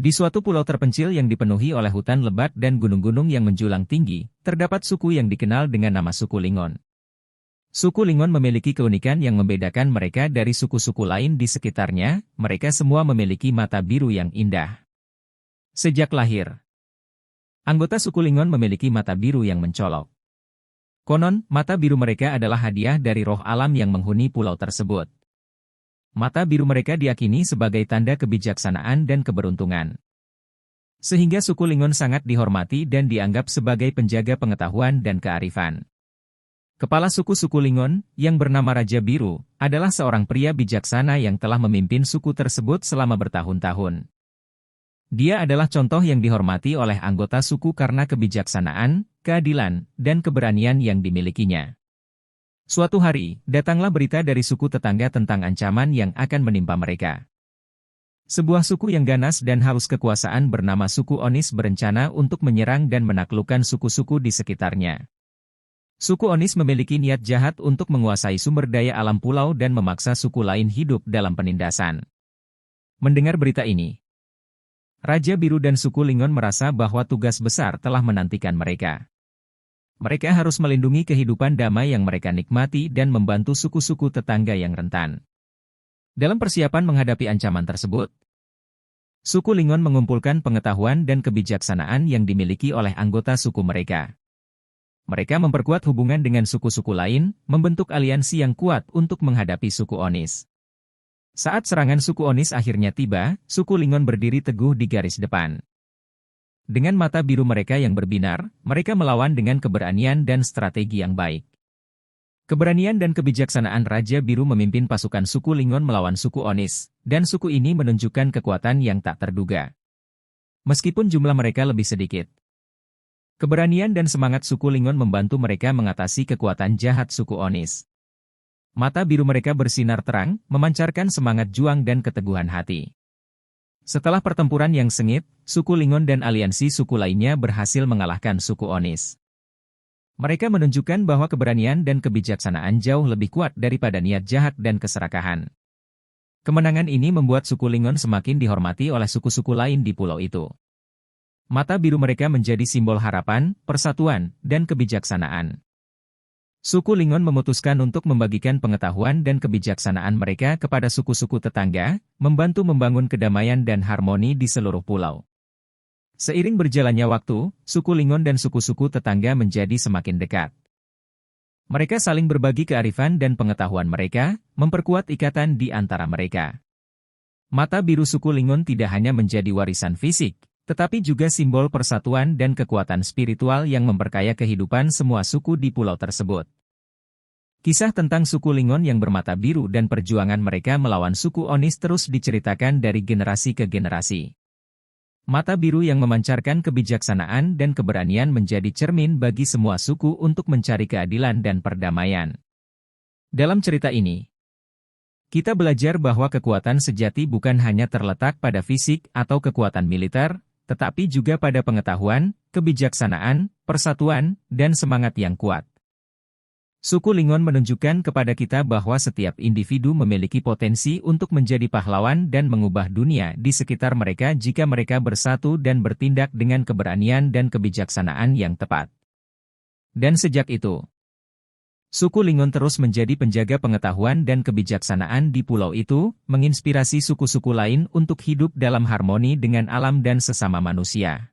Di suatu pulau terpencil yang dipenuhi oleh hutan lebat dan gunung-gunung yang menjulang tinggi, terdapat suku yang dikenal dengan nama suku Lingon. Suku Lingon memiliki keunikan yang membedakan mereka dari suku-suku lain di sekitarnya, mereka semua memiliki mata biru yang indah. Sejak lahir, anggota suku Lingon memiliki mata biru yang mencolok. Konon, mata biru mereka adalah hadiah dari roh alam yang menghuni pulau tersebut. Mata biru mereka diyakini sebagai tanda kebijaksanaan dan keberuntungan. Sehingga suku Lingon sangat dihormati dan dianggap sebagai penjaga pengetahuan dan kearifan. Kepala suku-suku Lingon, yang bernama Raja Biru, adalah seorang pria bijaksana yang telah memimpin suku tersebut selama bertahun-tahun. Dia adalah contoh yang dihormati oleh anggota suku karena kebijaksanaan, keadilan, dan keberanian yang dimilikinya. Suatu hari, datanglah berita dari suku tetangga tentang ancaman yang akan menimpa mereka. Sebuah suku yang ganas dan haus kekuasaan bernama suku Onis berencana untuk menyerang dan menaklukkan suku-suku di sekitarnya. Suku Onis memiliki niat jahat untuk menguasai sumber daya alam pulau dan memaksa suku lain hidup dalam penindasan. Mendengar berita ini, Raja Biru dan suku Lingon merasa bahwa tugas besar telah menantikan mereka. Mereka harus melindungi kehidupan damai yang mereka nikmati dan membantu suku-suku tetangga yang rentan. Dalam persiapan menghadapi ancaman tersebut, suku Lingon mengumpulkan pengetahuan dan kebijaksanaan yang dimiliki oleh anggota suku mereka. Mereka memperkuat hubungan dengan suku-suku lain, membentuk aliansi yang kuat untuk menghadapi suku Onis. Saat serangan suku Onis akhirnya tiba, suku Lingon berdiri teguh di garis depan. Dengan mata biru mereka yang berbinar, mereka melawan dengan keberanian dan strategi yang baik. Keberanian dan kebijaksanaan Raja Biru memimpin pasukan suku Lingon melawan suku Onis, dan suku ini menunjukkan kekuatan yang tak terduga. Meskipun jumlah mereka lebih sedikit, keberanian dan semangat suku Lingon membantu mereka mengatasi kekuatan jahat suku Onis. Mata biru mereka bersinar terang, memancarkan semangat juang dan keteguhan hati. Setelah pertempuran yang sengit, suku Lingon dan aliansi suku lainnya berhasil mengalahkan suku Onis. Mereka menunjukkan bahwa keberanian dan kebijaksanaan jauh lebih kuat daripada niat jahat dan keserakahan. Kemenangan ini membuat suku Lingon semakin dihormati oleh suku-suku lain di pulau itu. Mata biru mereka menjadi simbol harapan, persatuan, dan kebijaksanaan. Suku Lingon memutuskan untuk membagikan pengetahuan dan kebijaksanaan mereka kepada suku-suku tetangga, membantu membangun kedamaian dan harmoni di seluruh pulau. Seiring berjalannya waktu, suku Lingon dan suku-suku tetangga menjadi semakin dekat. Mereka saling berbagi kearifan dan pengetahuan mereka, memperkuat ikatan di antara mereka. Mata biru suku Lingon tidak hanya menjadi warisan fisik, tetapi juga simbol persatuan dan kekuatan spiritual yang memperkaya kehidupan semua suku di pulau tersebut. Kisah tentang suku Lingon yang bermata biru dan perjuangan mereka melawan suku Onis terus diceritakan dari generasi ke generasi. Mata biru yang memancarkan kebijaksanaan dan keberanian menjadi cermin bagi semua suku untuk mencari keadilan dan perdamaian. Dalam cerita ini, kita belajar bahwa kekuatan sejati bukan hanya terletak pada fisik atau kekuatan militer, tetapi juga pada pengetahuan, kebijaksanaan, persatuan, dan semangat yang kuat. Suku Lingon menunjukkan kepada kita bahwa setiap individu memiliki potensi untuk menjadi pahlawan dan mengubah dunia di sekitar mereka jika mereka bersatu dan bertindak dengan keberanian dan kebijaksanaan yang tepat. Dan sejak itu, suku Lingon terus menjadi penjaga pengetahuan dan kebijaksanaan di pulau itu, menginspirasi suku-suku lain untuk hidup dalam harmoni dengan alam dan sesama manusia.